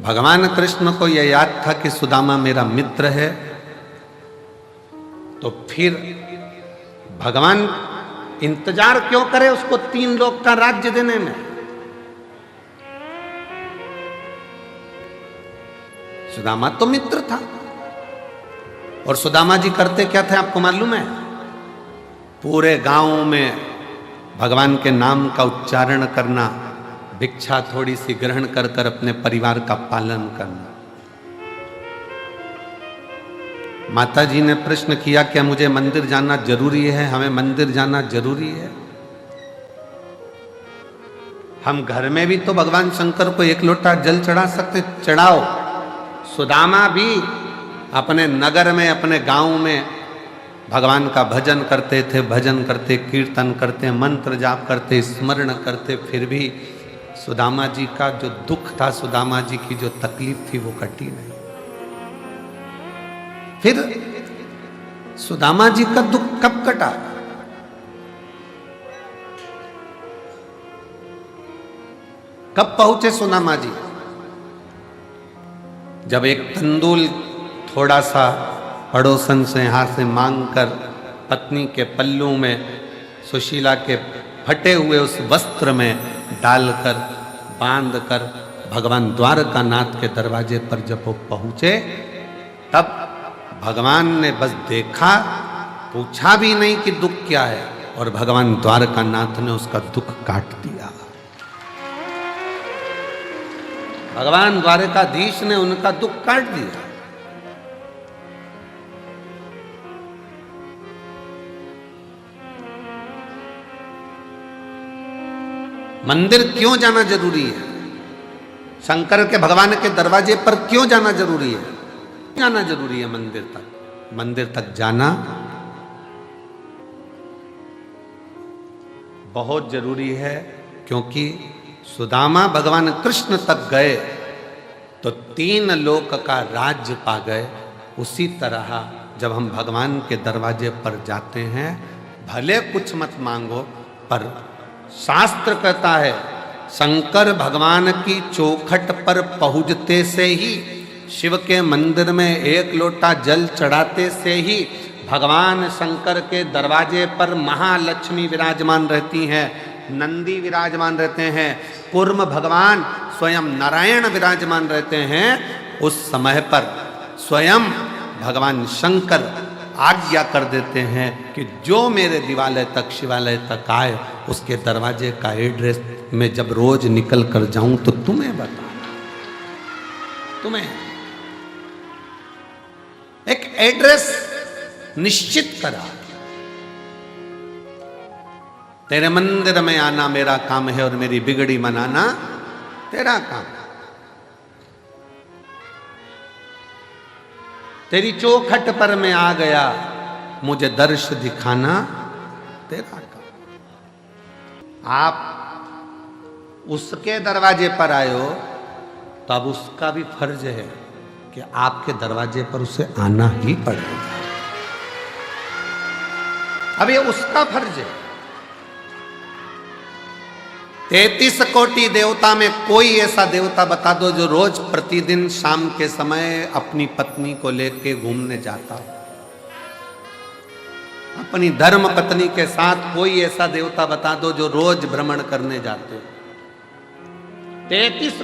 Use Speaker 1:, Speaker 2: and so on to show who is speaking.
Speaker 1: भगवान कृष्ण को यह याद था कि सुदामा मेरा मित्र है, तो फिर भगवान इंतजार क्यों करे उसको 3 लोक का राज्य देने में। सुदामा तो मित्र था। और सुदामा जी करते क्या थे आपको मालूम है? पूरे गांव में भगवान के नाम का उच्चारण करना, भिक्षा थोड़ी सी ग्रहण कर कर अपने परिवार का पालन करना। माता जी ने प्रश्न किया, क्या मुझे मंदिर जाना जरूरी है? हमें मंदिर जाना जरूरी है? हम घर में भी तो भगवान शंकर को 1 लोटा जल चढ़ा सकते, चढ़ाओ। सुदामा भी अपने नगर में, अपने गांव में भगवान का भजन करते थे, भजन करते, कीर्तन करते, मंत्र जाप करते, स्मरण करते, फिर भी सुदामा जी का जो दुख था, सुदामा जी की जो तकलीफ थी वो कटी नहीं। फिर सुदामा जी का दुख कब कटा? कब पहुंचे सुदामा जी? जब एक तंदूल थोड़ा सा पड़ोसन से यहाँ से मांगकर पत्नी के पल्लू में सुशीला के फटे हुए उस वस्त्र में डालकर बांधकर भगवान द्वारकानाथ के दरवाजे पर जब वो पहुंचे, तब भगवान ने बस देखा, पूछा भी नहीं कि दुख क्या है, और भगवान द्वारकानाथ ने उसका दुख काट दिया। भगवान द्वारकाधीश ने उनका दुख काट दिया। मंदिर क्यों जाना जरूरी है? शंकर के भगवान के दरवाजे पर क्यों जाना जरूरी है? जाना जरूरी है मंदिर तक। मंदिर तक जाना बहुत जरूरी है, क्योंकि सुदामा भगवान कृष्ण तक गए तो 3 लोक का राज्य पा गए। उसी तरह जब हम भगवान के दरवाजे पर जाते हैं, भले कुछ मत मांगो, पर शास्त्र कहता है शंकर भगवान की चौखट पर पहुंचते से ही, शिव के मंदिर में 1 लोटा जल चढ़ाते से ही भगवान शंकर के दरवाजे पर महालक्ष्मी विराजमान रहती हैं, नंदी विराजमान रहते हैं, कूर्म भगवान स्वयं नारायण विराजमान रहते हैं। उस समय पर स्वयं भगवान शंकर आज्ञा कर देते हैं कि जो मेरे दिवालय तक, शिवालय तक आए, उसके दरवाजे का एड्रेस मैं जब रोज निकल कर जाऊं तो तुम्हें बताना। तुम्हें एक एड्रेस निश्चित करा। तेरे मंदिर में आना मेरा काम है और मेरी बिगड़ी मनाना तेरा काम। तेरी चौखट पर मैं आ गया, मुझे दर्श दिखाना तेरा काम। आप उसके दरवाजे पर आए हो तो अब उसका भी फर्ज है कि आपके दरवाजे पर उसे आना ही पड़ेगा। अब ये उसका फर्ज है। 33 कोटि देवता में कोई ऐसा देवता बता दो जो रोज प्रतिदिन शाम के समय अपनी पत्नी को लेके घूमने जाता हो। अपनी धर्म पत्नी के साथ कोई ऐसा देवता बता दो जो रोज भ्रमण करने जाते हो। 33